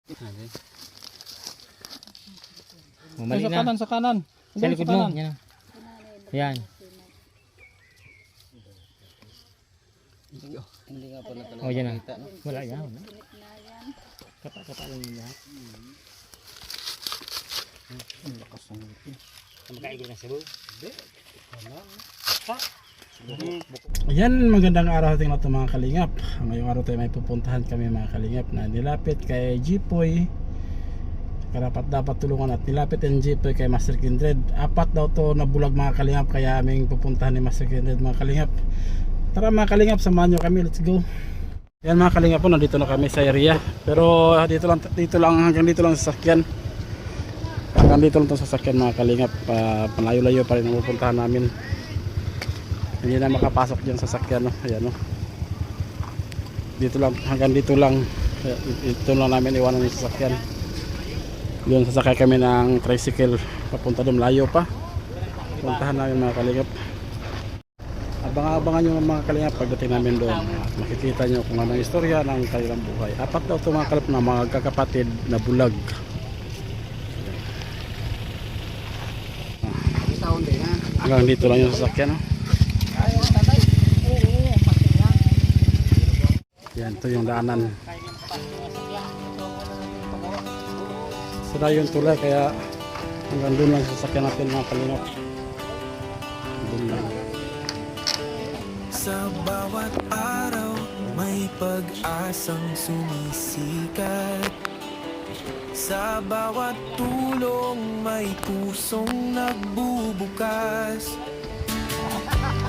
Mamali na. Sa kanan. Sa likod mo. Yan. Yan. Hindi nga pala talaga. Oh, yan na. Wala yan. Kapa lang yun lahat. Ang lakas ng ngipin. Makaigil na sibo. Ayan, magandang araw ating lahat mga kalingap. Ngayong araw tayo may pupuntahan kami mga kalingap na nilapit kay Jipoy. Karapat dapat tulungan at nilapit ang Jipoy kay Master Kindred. Apat daw to na bulag mga kalingap, kaya aming pupuntahan ni Master Kindred mga kalingap. Tara mga kalingap, samahan nyo kami, let's go. Ayan mga kalingap po, nandito na kami sa area. Pero dito lang hanggang dito lang sa sasakyan. Hanggang dito lang itong sasakyan mga kalingap. Palayo-layo pa rin ang pupuntahan namin. Hindi na makapasok dyan sa sasakyan, no? Ayan, no? Dito lang, hanggang dito lang. Ito lang namin iwanan yung sasakyan. Doon sasakay kami ng tricycle papunta doon, layo pa. Puntahan namin mga kalingap. Abangan nyo mga kalingap pagdating namin doon. At makikita nyo kung anong istorya ng kanilang buhay. Apat daw ito mga kalingap na mga kakapatid na bulag. Hanggang dito lang yung sasakyan, no? Yan, ito yung daanan. Sira yung tulay kaya hanggang doon lang sasakyan natin mga kalingap. Doon lang. Sa bawat araw may pag-asang sumisikat. Sa bawat tulong may pusong nagbubukas.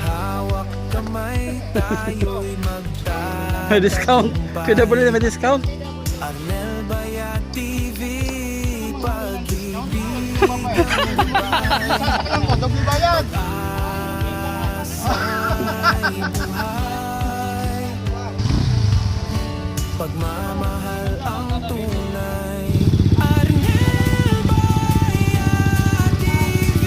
Hawak kamay tayo'y magtagumpay. May discount. PWD may discount. Arnel Bayat TV, pag-ibig ang buhay. Pag-asa'y buhay. Pagmamahal ang tunay. Arnel Bayat TV,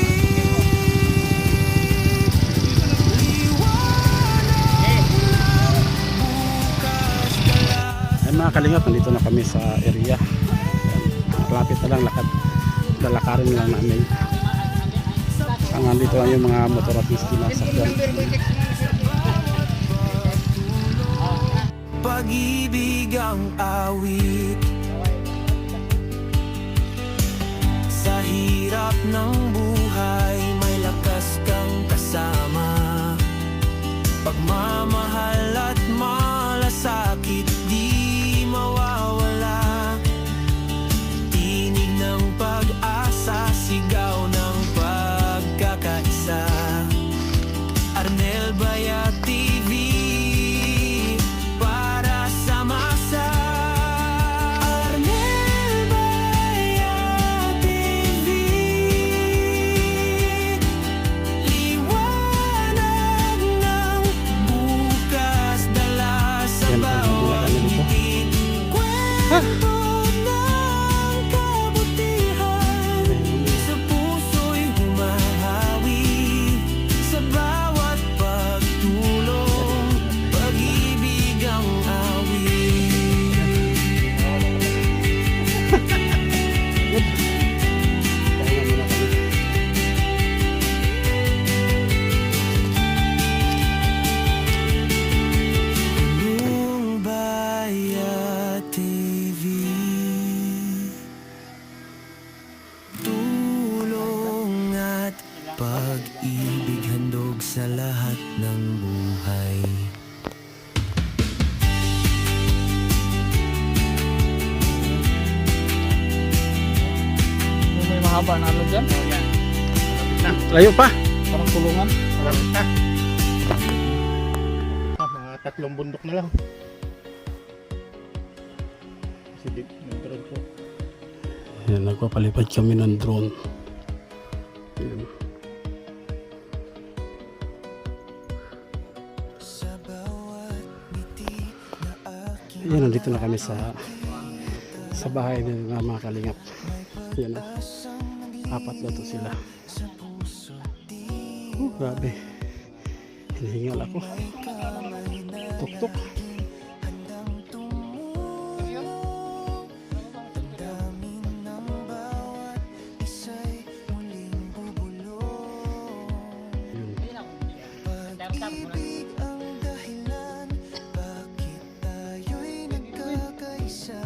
liwanag ng bukas galas. Ay mga kalingap, nandito na kami sa area. Malapit na lang, lalakarin lang namin. Hanggang dito lang yung mga motor at miski na sakyan. Pag-ibig ang awit. Sa hirap ng buhay may lakas kang kasama. Pagmamahal at malasakit di mawawala. Tinig ng pag-asa, sigaw ng pagkakaisa. Arnel Bayat TV, para sa masa. Arnel Bayat TV, liwanag ng bukas dala sa Yan, bawat dito. ngiti. Kwento ng kabutihan sa puso'y humahawi. Sa bawat pagtulong, pag-ibig ang awit. Arnel Bayat TV, tulong at pag-ibig handog sa lahat ng buhay. May mahaba na ano dyan? Layo pa. Parang kulungan. Mga 3 bundok na lang. Sige, nag-drone ko. Yan, nagpapalipad kami ng drone. Yan. Sa bawat ngiti na aking Yan, nandito na kami sa bahay ng mga kalingap. Yan na. Apat na to sila. Grabe. Hinihingal ako. Tuk-tuk. pag-ibig ang dahilan bakit tayo'y nagkakaisa.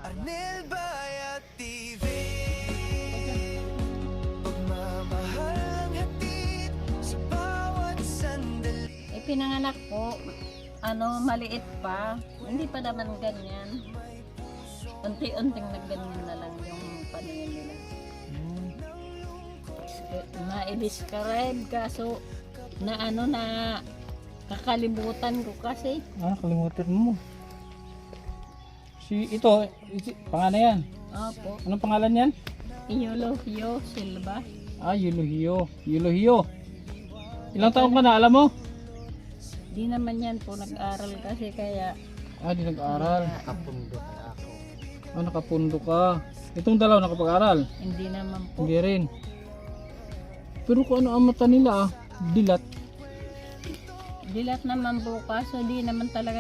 Arnel Bayat TV, pagmamahal ang hatid sa bawat sandali. Pinanganak ko, maliit pa. Hindi pa naman ganyan. Unti-unting nagganyan na lang yung paningin nila. Ma-describe kaso na kakalimutan ko kasi. Kalimutan mo. Ito, pangalan yan. Opo. Anong pangalan yan? Eulogio Silva. Eulogio. Eulogio. Ilang taon ka na, alam mo? Di naman yan po nag-aral kasi kaya Di nag-aaral. Kapundo na ako. Nakapundo ka. Itong dalaw nakapag-aral. hindi naman po. Hindi rin. Pero kung ano ang mata nila, dilat. Dilat naman po kaso di naman talaga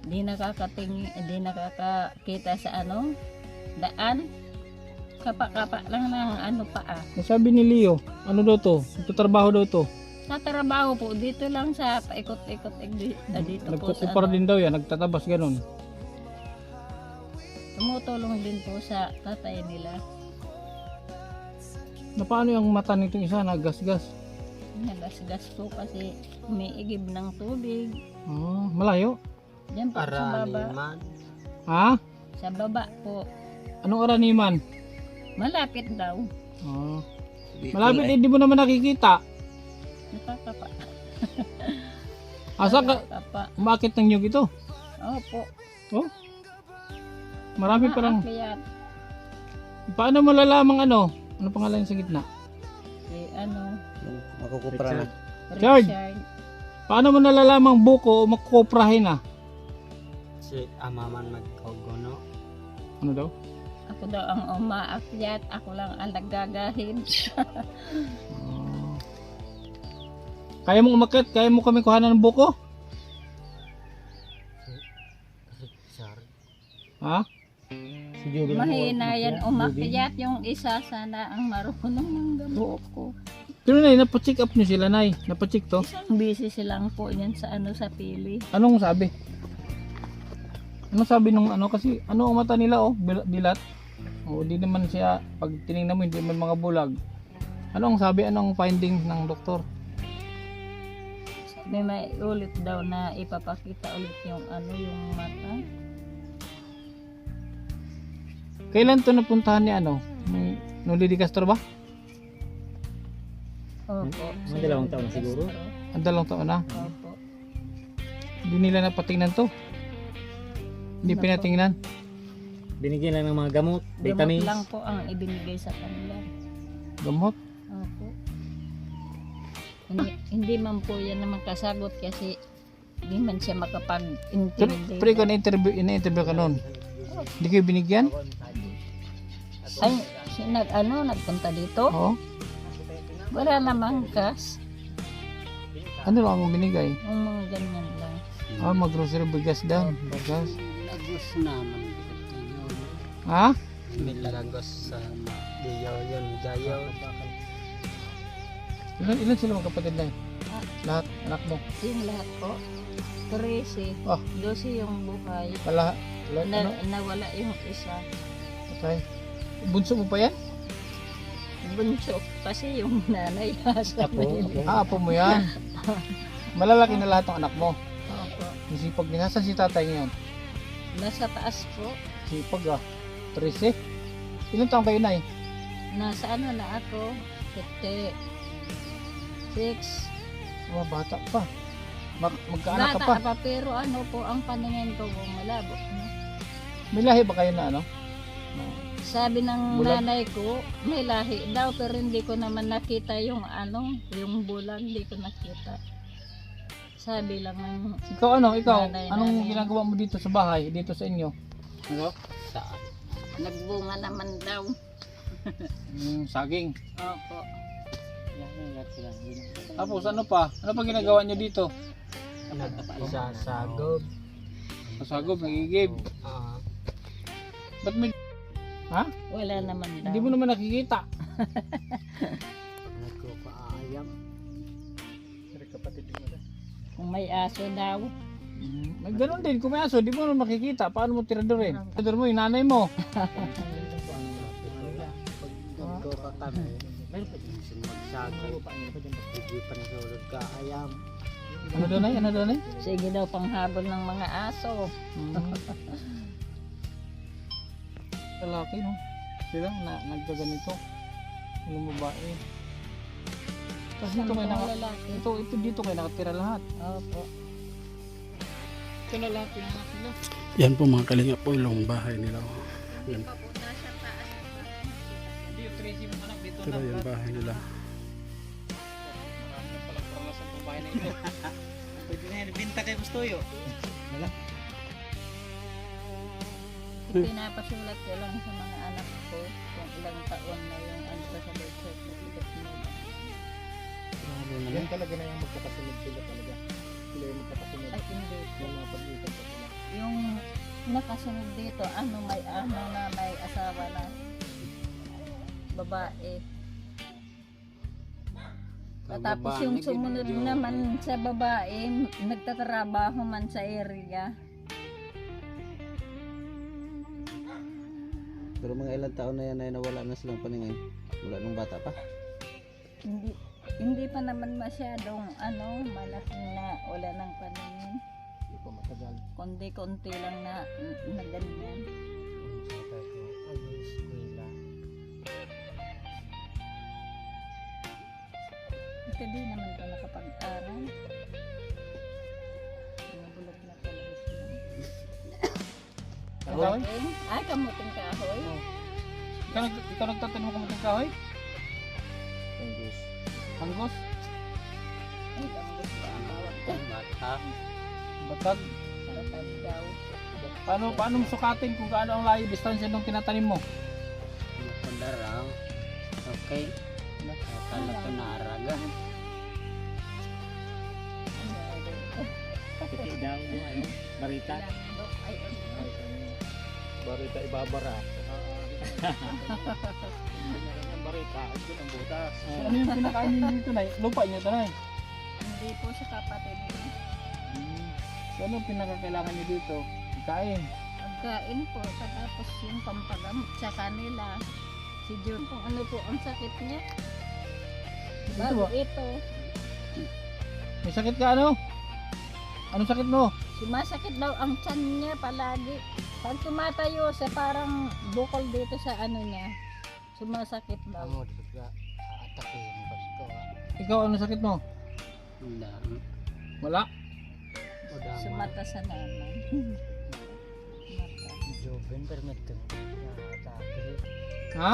di nakakakita sa daan. Kapa-kapa lang ng paa. Nasabi ni Leo, ano daw to? Nagtatrabaho daw to. Sa trabaho po, dito lang sa paikot-ikot dito po Nagkukupar din daw yan, nagtatabas ganun. tumutulong din po sa tatay nila. Na paano yung mata nitong isa, nagasgas? Nagasgas po kasi umiigib ng tubig. Malayo? Diyan po sa baba. Ha? Sa baba po. Anong araniman? Malapit daw. Malapit, hindi mo naman nakikita. Nakakapa. Asa ka? Nakakapa. Umakit ng nyug ito. Opo. Oh? Marami parang. Maakyat. Paano mo lalamang ano? Ano pangalan sa gitna? Si Makukupra na. George! Richard. Paano mo nalalamang buko o makukuprahin na? Si amaman magkogono. Ano daw? Ako daw ang umaakyat. Ako lang ang naggagahid. Kaya mo umakit? Kaya mo kami kuhanan ng buko? Sorry. Ha? Si Judy Mahina yan umakyat. Yung isa sana ang marunong ng gamot ko. Pero nay, napacheck up nyo sila, nay. Napacheck to. Busy silang po yan sa sa pili. Anong sabi? Anong sabi nung kasi ang mata nila dilat. Di naman siya, pag tinignan mo hindi man mga bulag. Anong sabi, anong finding ng doktor? May ulit daw na ipapakita ulit yung yung mata. Kailan to napuntahan ni nung Lady Castro ba? Opo. Mga dalawang taon na siguro. Ang dalawang taon na. Opo. Hindi nila napatingnan to. Hindi Napo. pinatingnan. Binigyan lang ng mga gamot, Gamot vitamins. lang po ang ibinigay sa kanila. Gamot. Opo. Hindi man po yan naman kasagot kasi hindi man siya makapag-intimidate. Pero ikaw na-interview ka noon. Hindi kayo binigyan? Ay, nagpunta dito? Oo. Wala namang cash. Ano lang ang binigay? Yung mga ganyan lang. Mag-grocery bigas daw. Bigas. Lagos naman. Ha? Milagos sa Diyo yun. Jayo. Ilan sila magkapatid na Lahat, anak mo. Yung lahat po. 13. Ah. 12 yung buhay. Lahat, Nawala yung isa. Okay. Bunso mo pa yan? Bunso kasi yung nanay sa Apo, pili. Apo mo yan. Malalaki na lahat ng anak mo. Opo. Sipag din. Nasaan si tatay ngayon? Nasa taas po. Sipag 13. Ilan taong kayo na Nasa na ako. 56. Bata pa. Magkaanak ka pa. Bata pa pero po ang paningin ko malabo. May lahi ba kayo na Sabi ng Bulag? nanay ko, may lahi daw pero hindi ko naman nakita yung yung bulag, hindi ko nakita. Sabi lang ng Ikaw Ikaw, Nanay, anong nanay. ginagawa mo dito sa bahay? Dito sa inyo? Saan? nagbunga naman daw. Saging. Opo. Tapos ano pa? Ano pa ginagawa nyo dito? Isasagog. Masagob, nagigib. Ba't may... Ha? Wala naman daw. Hindi mo naman nakikita. Pag nagkukaayam. Dari kapatid mo na. Kung may aso daw. May ganun din, kung may aso, di mo naman makikita. Paano mo tiradorin? Tirador mo, yung nanay mo. Nagkuka kami. Minsan magsago. Hindi pa nasulod kaayam. Ano doon ay? Ano doon ay? Sige daw panghabol ng mga aso. Lalaki, no? Sila, nagkaganito. Walang babae. Tapos dito kayo Sampung lalaki. ito dito kayo nakatira lahat. Opo. Ito lalaki na sila. Yan po mga kalingap po yung bahay nila. Yan. Hindi, yung Tracy mo anak dito Ito na yung bahay nila. Marami na palang karanasan ng bahay na ito. Pwede na yan, binta kayo gusto yun. Pinapasulat ko lang sa mga anak ko kung ilang taon na yung ano sa birth certificate nila. Yan talaga na yung magkakasunod sila talaga. Sila yung magkakasunod. Ay, hindi. Yung mga pag-iikot pa sila. Yung nakasunod dito, ano may ano na may asawa na babae. Tapos yung sumunod naman sa babae, nagtatrabaho man sa area. Pero mga ilang taon na yan ay nawala na silang paningin. Wala nung bata pa. Hindi pa naman masyadong ano, malaking na wala nang paningin. Hindi pa matagal. Konti-konti lang na ganyan. Ito di naman ito nakapag-aral. Nabulog na pala sila. Kahoy? Ay, kamuting kahoy. Ikaw nagtatanim mo kamuting kahoy? Angus. Anggos? Ay, kamuting ba ang bawat ka? Bata. Batag? Batag daw. Paano mo sukatin kung gaano ang layo distansya nung tinatanim mo? Pandarang. Okay. Akala ko naaraga. Piti daw yung ano, barita. Ay, Barita ibabara. Ang barita, ito ang butas. Ano yung pinakain niyo dito na? Lupa niyo ito na hindi po sa kapatid niya. So ano yung pinakakailangan niyo dito? Kain. Pagkain po, tapos yung pampagamot sa kanila. Si Jun, kung ano po ang sakit niya. Ito ba? Ito. May sakit ka ano? Anong sakit mo? Sumasakit daw ang tiyan niya palagi. Pag tumatayo siya, parang bukol dito sa ano niya. Sumasakit daw. Amo dito ka aatakin basko. Ikaw ano sakit mo? Hindi. Wala? Sumata sa naman. Mata. Joven permito. Atake. Ha?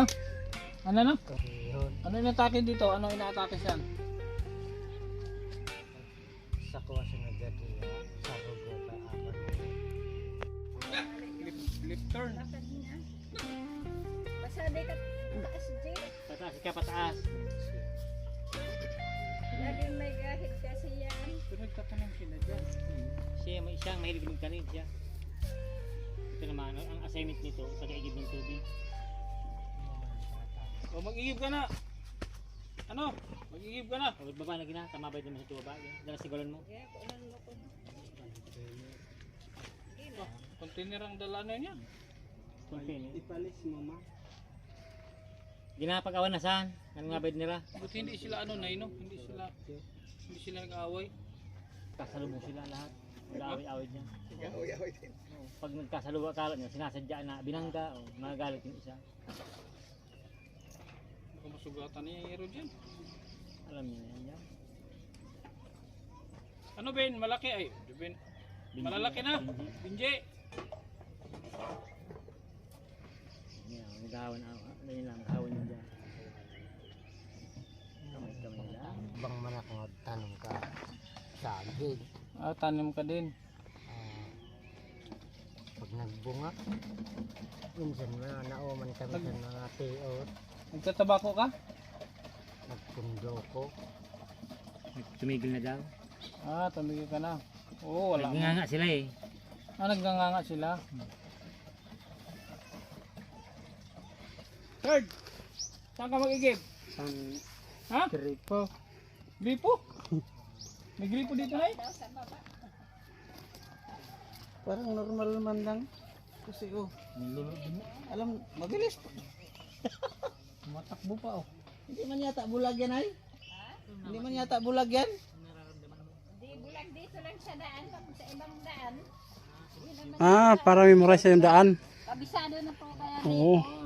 Ano na? Kahihon. Ano inatake dito? Ano inaatake siyan? Sa kuwa sa nagadi. Sa rugo ka apat. Left turn. Pasade ka taas, Jay. Pataas ka, pataas. Lagi may gahit kasi yan. Pero nagtatanong sila dyan. Siya ang mahilig magtanim siya. Ito naman, ang assignment nito, pag-iigib ng tubig. O mag-iigib ka na! Ano? Mag-iigib ka na! O baba na gina, tama ba ito naman sa baba? Dala sigulan mo. Container ang dala na niya. Container. Ipalis mo ma. Ginapag-awan na saan? Ano nga ba nila? Buti hindi sila ano na Hindi sila nag-away. Kasalubong sila lahat. Nag-away-away niya. Away din. Pag nagkasalubong akala niya, sinasadya na binangga o magagalit yung isa. Baka masugatan niya yung hero dyan. Alam niya na yan. Ano Ben? Malaki ay. Ben. Malalaki na. Binje. Nagawan nagawan niya dyan. Kamay lang. Bang manak tanong ka sa agid. Tanim ka din. Pag nagbunga, minsan na nauman kami sa mga tiot, Nagtatabako ka? nagpundo ko. Tumigil na daw. Tumigil ka na. Oo, wala. Nagnganga sila eh. Nagnganga sila. Third! Saan ka mag-igib? Ha? Gripo. Gripo? May gripo dito na Parang normal naman lang. Kasi alam, mabilis pa. Matakbo pa oh. Hindi man yata bulag yan ay. Hindi man yata bulag yan. Di bulag dito lang sa daan, tapos sa ibang daan. Para memorize yung daan. Kabisado na po kaya Oo.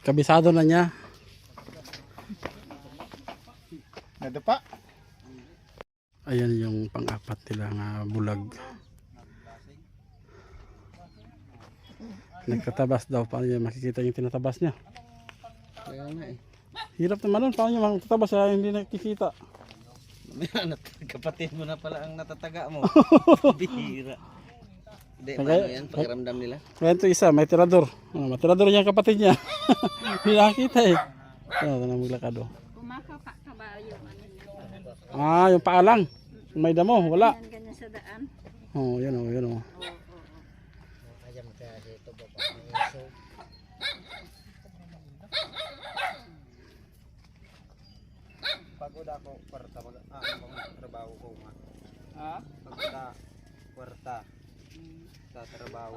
Kabisado na niya. Nadapa. Ayan yung pang-apat nilang bulag. Nagtatabas daw. Paano niya makikita yung tinatabas niya? Kaya nga eh. Hirap naman nun. Paano niya makikita hindi nakikita? Mamaya, kapatid mo na pala ang natataga mo. Bihira. Hindi, Okay. paano yan? Pakiramdam nila. Kaya ito isa, may tirador. May tirador niya kapatid niya. Hindi nakikita eh. Ito na maglakad oh. Kumakaw pa ka ba yung ano niya? Yung paalang. May damo, wala. Ganyan sa daan. Oh, yan oh, yan oh. Ayam ka dito baba ng iso. Pagod ako, kwarta trabaho ko nga. Ha? Pagod kwarta sa trabaho.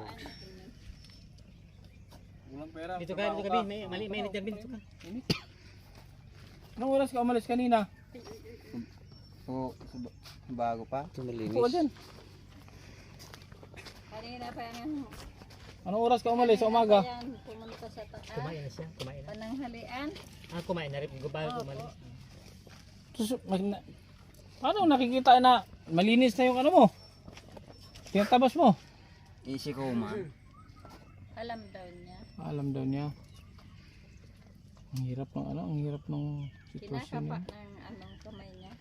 Walang pera. Dito ka, Bin. May init yan, Bin. Dito ka. Anong oras ka umalis kanina? Oo, bago pa. Ito Malinis. dyan. Kanina pa yan Anong oras ka umalis sa umaga? yan pumunta sa taas. Kumain na siya. Kumain na. Pananghalian. Kumain na rin. Bago umalis. Paano nakikita na malinis na yung ano mo? Tinatabas mo? Easy ko man. Alam daw niya. Alam daw niya. Ang hirap ng ano, ang hirap ng sitwasyon Kinakapa niya. ng anong kamay niya.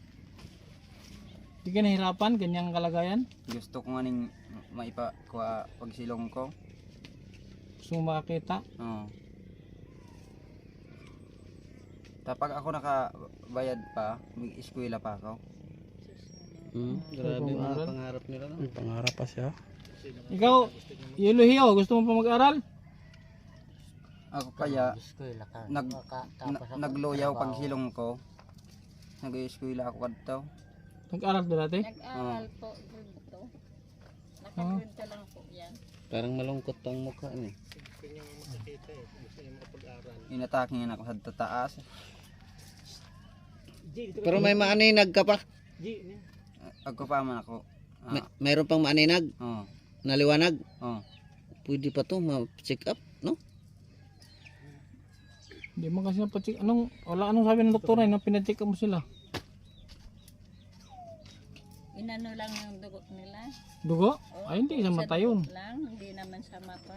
Hindi ka nahirapan, ganyang kalagayan? Gusto ko nga ning maipakuha pagsilong ko. Gusto mo makakita? Oo. Tapag ako nakabayad pa, mag-eskwela pa ako. Grabe mga pangarap nila. May pangarap pa siya. Ikaw, Yulohiyo, gusto mo pa mag-aral? Ako kaya, Eskwela ka. nagloyaw pagsilong ko. Nag-eskwela ako kadto. Nag-aral ka dati? Nag-aral po dito. Nakagrade ka lang po yan. Parang malungkot tong mukha ni. Inatake nga ako sa tataas. Pero may maaninag ka pa. Ako pa man ako. Mayroon pang maaninag, Oo. naliwanag. Oo. Pwede pa to ma-check up, no? Hindi mo kasi napacheck. Anong sabi ng doktor na pinacheck mo sila? Inano lang yung dugo nila. Dugo? Ay, hindi sa mata yun. dugo lang, hindi naman sa mata.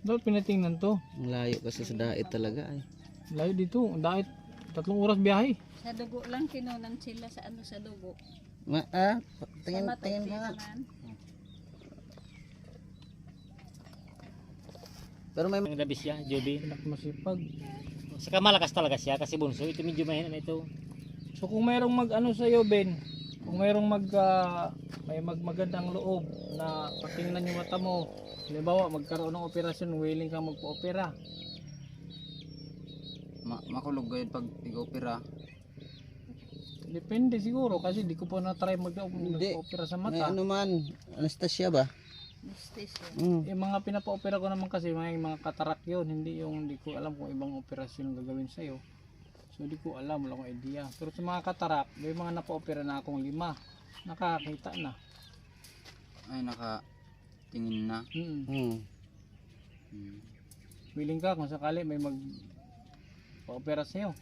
Dapat pinatingnan to. Ang layo kasi sa dait talaga ay. Layo dito. Dahil 3 oras biyahe. Sa dugo lang kinunan sila sa ano sa dugo. Tingin Sa mata, tingin hindi ka nga. naman. Pero may Ang labis siya, Joby. Masipag. Saka malakas talaga siya kasi bunso. Ito medyo mahina na ito. So kung mayroong mag-ano sa iyo, Ben, kung mayroong may magandang loob na patingnan yung mata mo, halimbawa magkaroon ng operasyon, willing kang magpa-opera. Makulog gayud pag ig-opera. Depende siguro kasi di ko pa na-try Hindi. mag-opera sa may mata. ano man, anesthesia ba? Anesthesia. Yung mga pinapa-opera ko naman kasi may mga katarak yun, hindi yung di ko alam kung ibang operasyon ang gagawin sa'yo. So di ko alam, wala akong idea. Pero sa mga katarak, may mga napa-opera na akong 5. Nakakita na. Ay nakatingin na. Mm. Hmm. Willing ka kung sakali may pa-opera sa'yo.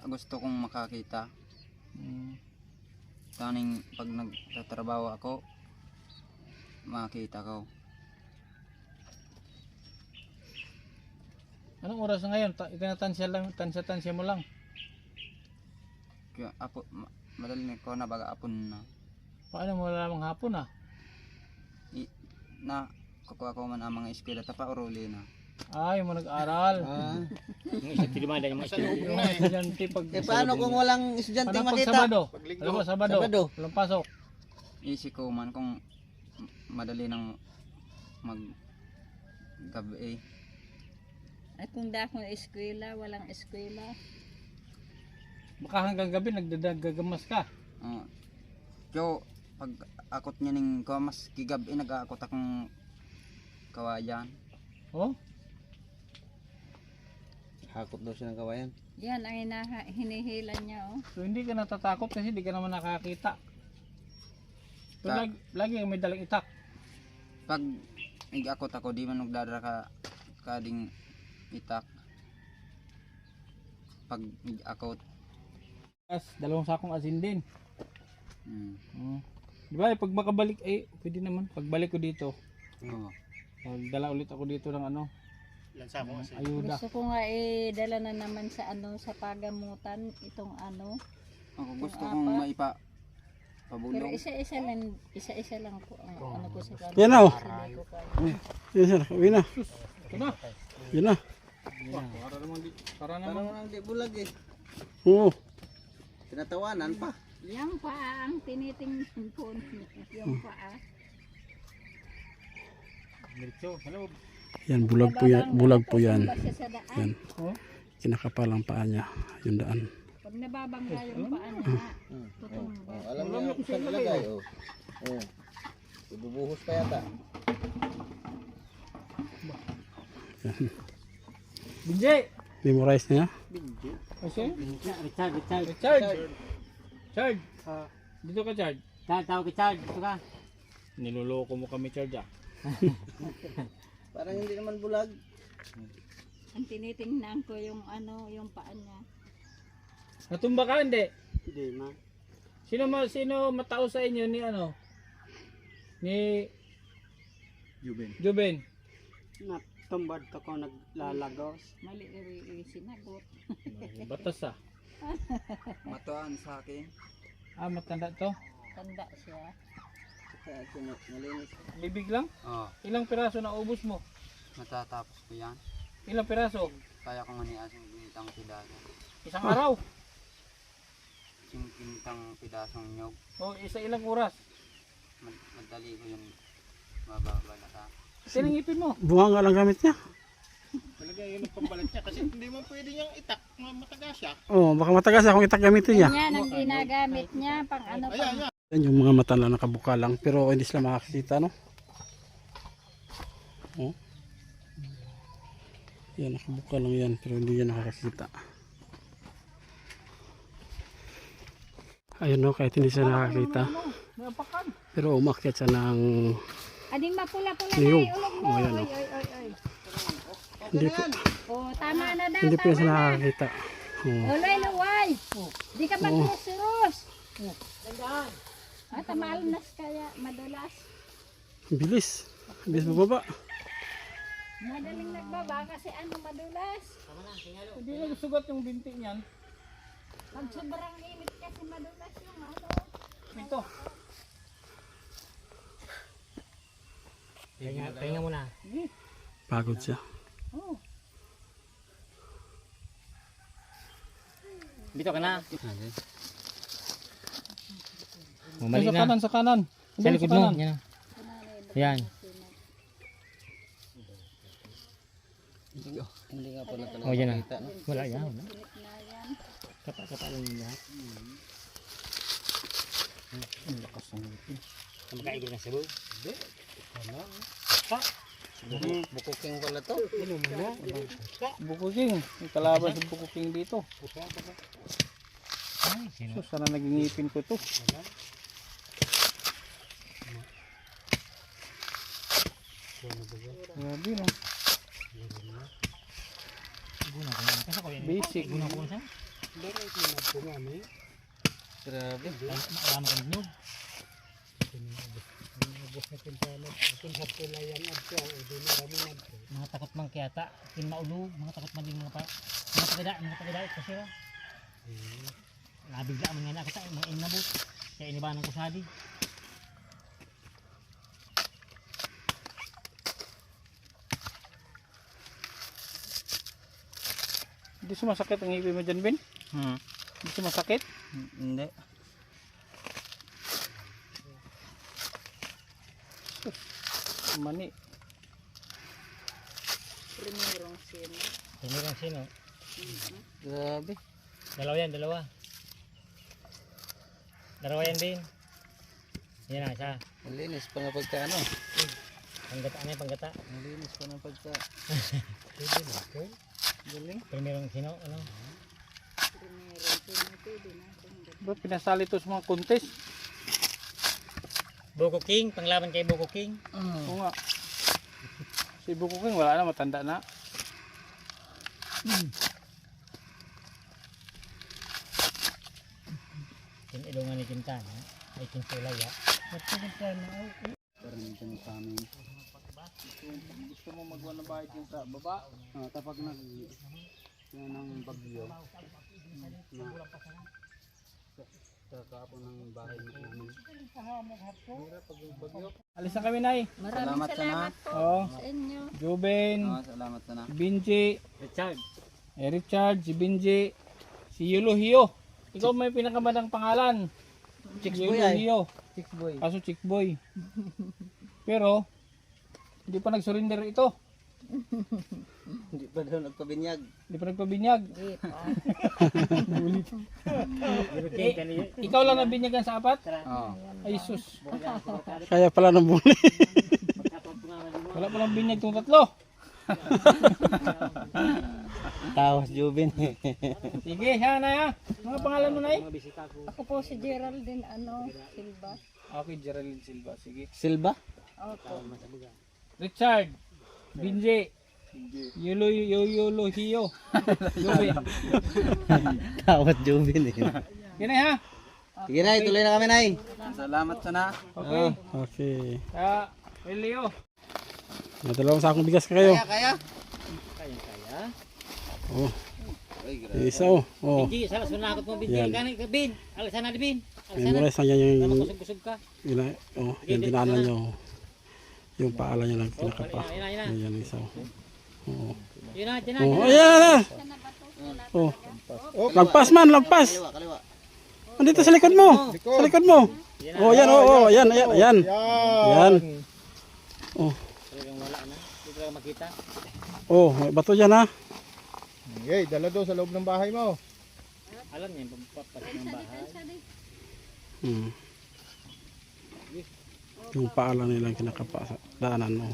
Gusto kong makakita. Mm. Taning pag nagtatrabaho ako, makita ko. Anong oras na ngayon? Tansya mo lang. Kaya madali ko na baga apon na. Paano mo lamang hapon ah? Na kukuha ko man ang mga eskwela tapa oruli na. Ay, mo nag-aral. Yung isa tilimada yung mga estudyante. Yung mga estudyante pag... Paano kung walang estudyante Paano pag makita? Sabado? Alam mo, Sabado. Walang pasok. Isip ko man kung madali ng mag gabi Ay kung dakong eskwela, walang eskwela. Baka hanggang gabi nagdadagagamas ka. Yo, pag akot niya ning mas kigabi nag-aakot akong kawayan. Oh? Hakot daw siya ng kawayan. Yan ang hinihilan niya oh. So hindi ka natatakot kasi hindi ka naman nakakita. So, lagi may dalang itak. Pag nag-akot ako, di man nagdadara ka kading itak. Pag nag-akot. As, 2 sakong asin din. Mm. Di ba, pag makabalik, pwede naman. Pagbalik ko dito, Oo. magdala ulit ako dito ng ano, Ilan sa ako kasi. ayuda. Gusto ko nga dala na naman sa sa pagamutan itong ano. Ako gusto Yung kong apat. Pero pabulong. isa-isa lang po ang ano ko sa kanya. Yan na, oh. Hindi ko kaya. Yan sir, uwi na. Ito na. Yan na. Para naman, para Parang naman. ang di bulag eh. Oo. Tinatawanan pa. Yung paa ang tinitingnan po niya. Yung paa. Diretso, hello. Yan, bulag po yan. Bulag po yan. Tapos siya sa daan. Yan. Oh, Kinakapalang paa niya. Yung daan. Pag nababangga yung paa niya, tutumba. Alam niya kung saan ilagay. Ibubuhos pa yata. Binjay! Memorize niya. Kasi? Richard. Charge! Charge! Dito ka, Charge. Tawag ka, Chad. Dito ka. Niloloko mo kami, Charge ah. Parang hindi naman bulag. Ang tinitingnan ko yung yung paa niya. Natumba ka, hindi? Hindi ma. Sino matao sa inyo ni ano? Ni Juben. Natumbad ko naglalagos. Mali sinagot. Batas ah. Matuan sa akin. Matanda to. Tanda siya. Malinis. Bibig lang? Oo. Ilang piraso na ubos mo? Matatapos ko yan. Ilang piraso? Kaya ko manias yung pintang pidaso. Isang araw? Yung pintang pidasong nyog. O ilang oras? Madali ko yung mababalata. Sinangipin mo. Bunga nga lang gamit niya. Talaga yun ang pambalat niya kasi hindi mo pwede niyang itak. Matagas siya. Oo, baka matagas akong itak gamitin niya. Yan ang ginagamit niya pang ano pang Yan yung mga mata lang nakabuka lang. Pero hindi sila makakita, no? Oh. Yan, nakabuka lang yan. Pero hindi yan nakakakita. Ayun, no? Kahit hindi siya nakakita. Napakan. Pero umakyat siya ng... ading mapula-pula na Niyog. ulog mo. Oh, yan, Oy, oh. oy, oy, oy. Hindi po, Oh, tama na daw. hindi po yan siya Tama na. nakakita. Oh. Ulay, luway. Di ka magsurus. Tamalas kaya madulas. Bilis. Bilis bumaba. Madaling nagbaba kasi madulas. Hindi na sugat yung binti niyan. Pag sobrang init kasi madulas yung Ito. Pahinga muna. Pagod siya. Dito ka na. Ay, Mali sa na. kanan, sa kanan. Sa likod mo. Yan. Yan. Hindi nga pala talaga O, yan na. makita, no? Wala yan. Kapa lang yung lahat. Ang lakas ng ngipin. Makaigil na sabaw. Bukuking pala to. Bukuking. May kalaban sa bukuking dito. Ay, sino? So, sana naging ngipin ko to. Grabe no. Kasi ako yan. Basic. Guna ko siya. Grabe. Marami ka nagnog. Mga takot mang kiyata. Kin maulog. Mga takot man din mga pa. Mga tagada. Kasi ba? Nabigla man nga na kita. Mga inabot. Kaya inibanan ko sadi. Hindi sumasakit ang ngipin mo dyan, Ben? Hindi sumasakit? Hindi. Mani. Primerong sino. Primerong sino? Grabe. Dalawa yan, dalawa. Dalawa yan din. Yan na, isa. Malinis pa nga pagka ano. Panggata, ano yung panggata? Malinis pa nga pagka. Galing. Primerong sino, ano? Primerong sino. Pwede na. Ba't pinasali ito sa mga contest? Buko King, panglaban kay Buko King. Oo nga. Si Buko King wala na, matanda na. Ilungan ni Quintana. Ay Quintulay, ha? Parang dyan sa amin. Gusto mo magawa ng bahay dyan sa baba? Kapag yan ng bagyo, kakaapo ng bahay namin. Alis na kami, Nay. Maraming Salamat salamat po Oo. sa inyo. Juben, Salamat sana. si Binji, Richard. Richard, si Binji, si Yulo Hio. Ikaw may pinakamandang pangalan. Yulo Hio. Chickboy. Kaso Chickboy. Pero, hindi pa nag-surrender ito. Hindi pa daw nagpabinyag. Hindi pa nagpabinyag. Di pa. Ikaw lang nabinyagan sa apat? Oo. Ay, sus. Kaya pala nang buli. Wala pa lang binyag itong tatlo. Tawas Jubin. Sige, ha, Nay, ha. Mga pangalan mo, Nay? Ako po si Geraldine Silva. Okay, Geraldine Silva. Sige. Silva? Opo. Richard, Binji, Yulo Hio. Juben. Tawas Jubin eh. Yan, Nay, ha. Sige na, ituloy na kami na Salamat sana. Okay. Okay. Kaya, Leo. May dalawang sakong bigas ka kayo. Kaya? Oh, Ay, isa oh. Oh. Binji, salas mo nakot mo Binji. Yan. Gani ka Bin. Alisan na di Bin. Memorize na yan Tama yung, kusog-kusog ka. yung dinaanan nyo. Yung paalan nyo lang pinakapa. Yan. Yan isa oh. Oo. Yun na, dyan na. Oh, ayan! Oh. Lagpas man, lagpas! Kaliwa. Andito sa likod mo! Sa likod mo! Oh, yan, oh, ayan, ayan, ayan. Yan. Oh, Talagang wala na. Hindi talaga makita. oh, may bato dyan ha. Okay, dala doon sa loob ng bahay mo. Alam niya, papapalit ng bahay. Hmm. Yung paalan nilang kinakapa sa daanan mo.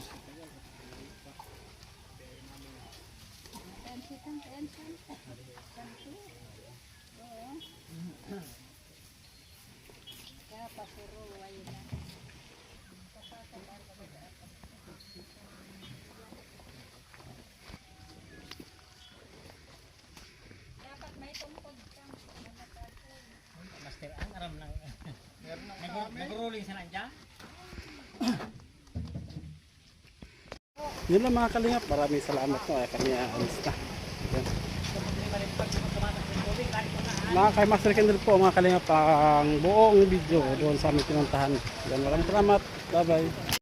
Master, ang aram ng... Nag-rolling sa nandiyan? Yun lang mga kalingap. Maraming salamat po. Kami alis na. Yan. Mga kay Master Kendall po mga kalingap ang buong video doon sa aming pinuntahan. Yan, maraming salamat. Bye bye.